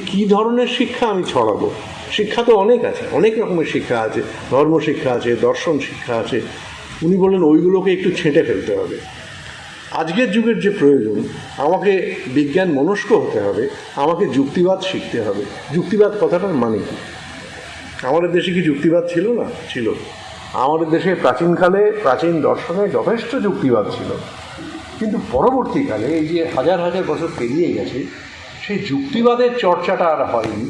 কি ধরনের শিক্ষা আমি ছড়াবো? শিক্ষা তো অনেক আছে, অনেক রকমের শিক্ষা আছে, ধর্ম শিক্ষা আছে, দর্শন শিক্ষা আছে। উনি বললেন ওইগুলোকে একটু ছেঁটে ফেলতে হবে। আজকের যুগের যে প্রয়োজন, আমাকে বিজ্ঞান মনস্ক হতে হবে, আমাকে যুক্তিবাদ শিখতে হবে। যুক্তিবাদ কথাটার মানে কি? আমাদের দেশে কি যুক্তিবাদ ছিল না? ছিল। আমাদের দেশে প্রাচীনকালে প্রাচীন দর্শনে যথেষ্ট যুক্তিবাদ ছিল, কিন্তু পরবর্তীকালে এই যে হাজার হাজার বছর পেরিয়ে গেছে, সেই যুক্তিবাদের চর্চাটা আর হয়নি।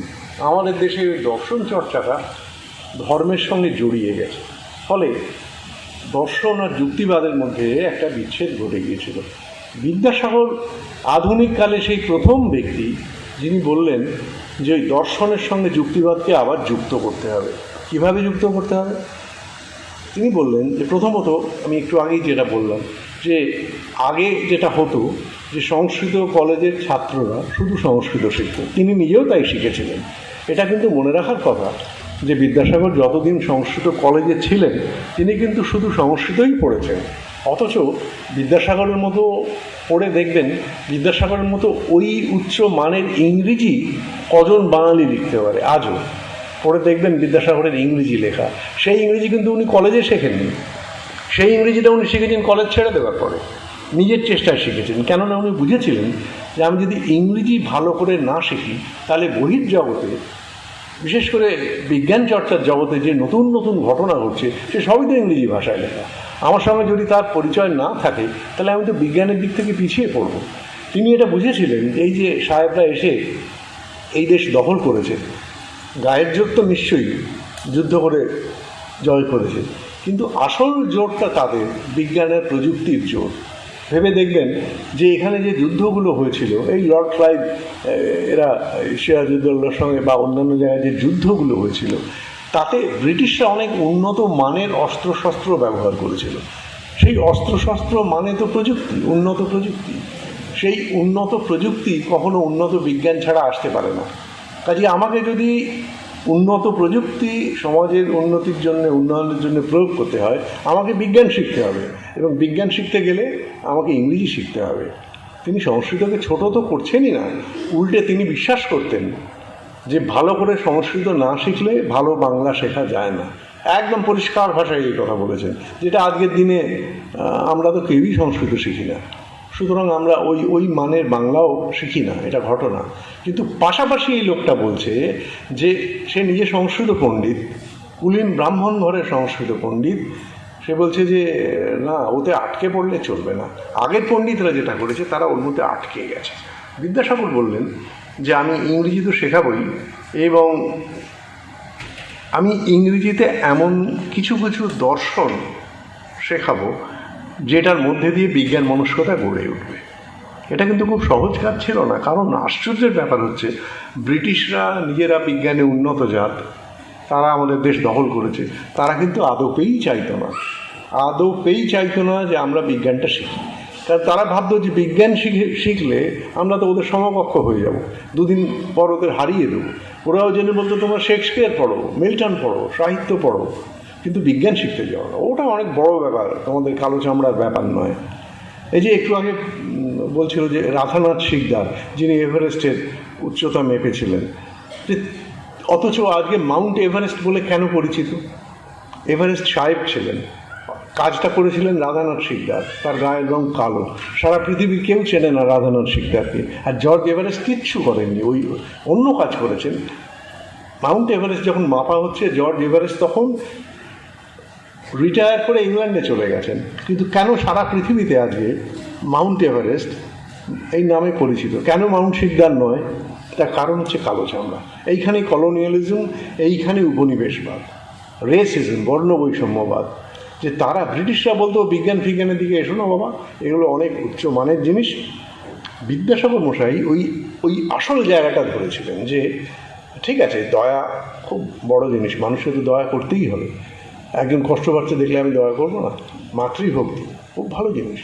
আমাদের দেশে দর্শন চর্চাটা ধর্মের সঙ্গে জড়িয়ে গেছে, ফলে দর্শন আর যুক্তিবাদের মধ্যে একটা বিচ্ছেদ ঘটে গিয়েছিল। বিদ্যাসাগর আধুনিককালে সেই প্রথম ব্যক্তি যিনি বললেন যে ওই দর্শনের সঙ্গে যুক্তিবাদকে আবার যুক্ত করতে হবে। কিভাবে যুক্ত করতে হবে? তিনি বললেন যে প্রথমত, আমি একটু আগেই যেটা বললাম, যে আগে যেটা হতো যে সংস্কৃত কলেজের ছাত্ররা শুধু সংস্কৃত শিখত, তিনি নিজেও তাই শিখেছিলেন। এটা কিন্তু মনে রাখার কথা যে বিদ্যাসাগর যতদিন সংস্কৃত কলেজে ছিলেন তিনি কিন্তু শুধু সংস্কৃতই পড়েছেন। অথচ বিদ্যাসাগরের মতো পড়ে দেখবেন, বিদ্যাসাগরের মতো ওই উচ্চ মানের ইংরেজি কজন বাঙালি লিখতে পারে আজও? পড়ে দেখবেন বিদ্যাসাগরের ইংরেজি লেখা, সেই ইংরেজি কিন্তু উনি কলেজে শেখেননি। সেই ইংরেজিটা উনি শিখেছেন কলেজ ছেড়ে দেওয়ার পরে, নিজের চেষ্টায় শিখেছেন। কেননা উনি বুঝেছিলেন যে আমি যদি ইংরেজি ভালো করে না শিখি, তাহলে বহির্জগতে, বিশেষ করে বিজ্ঞান চর্চার জগতে যে নতুন নতুন ঘটনা ঘটছে, সে সবই তো ইংরেজি ভাষায় লেখা। আমার সঙ্গে যদি তার পরিচয় না থাকে, তাহলে আমি তো বিজ্ঞানের দিক থেকে পিছিয়ে পড়ব। তিনি এটা বুঝেছিলেন। এই যে সাহেবরা এসে এই দেশ দখল করেছে, গায়ের জোর তো নিশ্চয়ই যুদ্ধ করে জয় করেছে, কিন্তু আসল জোরটা তাদের বিজ্ঞানের প্রযুক্তির জোর। ভেবে দেখবেন যে এখানে যে যুদ্ধগুলো হয়েছিল, এই লর্ড ক্লাইভ এরা সিরাজউদ্দৌলার সঙ্গে বা অন্যান্য জায়গায় যে যুদ্ধগুলো হয়েছিল, তাতে ব্রিটিশরা অনেক উন্নত মানের অস্ত্রশস্ত্র ব্যবহার করেছিল। সেই অস্ত্রশস্ত্র মানে তো প্রযুক্তি, উন্নত প্রযুক্তি। সেই উন্নত প্রযুক্তি কখনো উন্নত বিজ্ঞান ছাড়া আসতে পারে না। কাজে আমাকে যদি উন্নত প্রযুক্তি সমাজের উন্নতির জন্য, উন্নয়নের জন্য প্রয়োগ করতে হয়, আমাকে বিজ্ঞান শিখতে হবে, এবং বিজ্ঞান শিখতে গেলে আমাকে ইংরেজি শিখতে হবে। তিনি সংস্কৃতকে ছোট তো করছেনই না, উল্টে তিনি বিশ্বাস করতেন যে ভালো করে সংস্কৃত না শিখলে ভালো বাংলা শেখা যায় না। একদম পরিষ্কার ভাষায় এই কথা বলেছেন, যেটা আজকের দিনে আমরা তো কেউই সংস্কৃত শিখি না, সুতরাং আমরা ওই মানের বাংলাও শিখি না, এটা ঘটনা। কিন্তু পাশাপাশি এই লোকটা বলছে যে সে নিজে সংস্কৃত পণ্ডিত, কুলীন ব্রাহ্মণ ঘরের সংস্কৃত পণ্ডিত। সে বলছে যে না, ওতে আটকে পড়লে চলবে না। আগের পণ্ডিতরা যেটা করেছে তারা ওর মধ্যে আটকে গেছে। বিদ্যাসাগর বললেন যে আমি ইংরেজি তো শেখাবই, এবং আমি ইংরেজিতে এমন কিছু কিছু দর্শন শেখাবো যেটার মধ্যে দিয়ে বিজ্ঞান মনস্কতা গড়ে উঠবে। এটা কিন্তু খুব সহজ কাজ ছিল না, কারণ আশ্চর্যের ব্যাপার হচ্ছে ব্রিটিশরা নিজেরা বিজ্ঞানে উন্নত জাত, তারা আমাদের দেশ দখল করেছে, তারা কিন্তু আদপেই চাইতো না যে আমরা বিজ্ঞানটা শিখি। কারণ তারা ভাবতো যে বিজ্ঞান শিখলে আমরা তো ওদের সমকক্ষ হয়ে যাব, দুদিন পর ওদের হারিয়ে দেবো। ওরাও জেনে বলতো তোমরা শেক্সপিয়ার পড়ো, মিল্টন পড়ো, সাহিত্য পড়ো, কিন্তু বিজ্ঞান শিখতে যাও না, ওটা অনেক বড় ব্যাপার, তোমাদের কালো চামড়ার ব্যাপার নয়। এই যে একটু আগে বলছিল যে রাধানাথ শিকদার, যিনি এভারেস্টের উচ্চতা মেপেছিলেন, যে অথচ আজকে মাউন্ট এভারেস্ট বলে কেন পরিচিত? এভারেস্ট সাহেব ছিলেন, কাজটা করেছিলেন রাধানাথ শিকদার, তার গায়ের রং কালো, সারা পৃথিবীর কেউ চেনে না রাধানাথ শিকদারকে। আর জর্জ এভারেস্ট কিচ্ছু করেননি, ওই অন্য কাজ করেছেন। মাউন্ট এভারেস্ট যখন মাপা হচ্ছে, জর্জ এভারেস্ট তখন রিটায়ার করে ইংল্যান্ডে চলে গেছেন, কিন্তু কেন সারা পৃথিবীতে আজকে মাউন্ট এভারেস্ট এই নামে পরিচিত, কেন মাউন্ট শিকদার নয়? তার কারণ হচ্ছে কালো চামড়া। এইখানে কলোনিয়ালিজম, এইখানে উপনিবেশবাদ, রেসিজম, বর্ণ বৈষম্যবাদ, যে তারা ব্রিটিশরা বলতো বিজ্ঞানের দিকে এসো না বাবা, এগুলো অনেক উচ্চ মানের জিনিস। বিদ্যাসাগর মশাই ওই আসল জায়গাটা ধরেছিলেন যে ঠিক আছে, দয়া খুব বড় জিনিস, মানুষকে তো দয়া করতেই হবে। একজন কষ্ট পাচ্ছে দেখলে আমি দয়া করবো না? মাতৃভক্তি খুব ভালো জিনিস।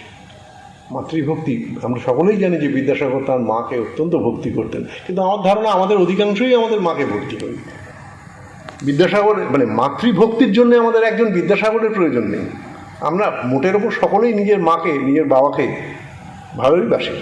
মাতৃভক্তি আমরা সকলেই জানি যে বিদ্যাসাগর তার মাকে অত্যন্ত ভক্তি করতেন, কিন্তু আমার ধারণা আমাদের অধিকাংশই আমাদের মাকে ভক্তি করি। বিদ্যাসাগর মানে মাতৃভক্তির জন্য আমাদের একজন বিদ্যাসাগরের প্রয়োজন নেই। আমরা মোটের ওপর সকলেই নিজের মাকে, নিজের বাবাকে ভালোই বাসি।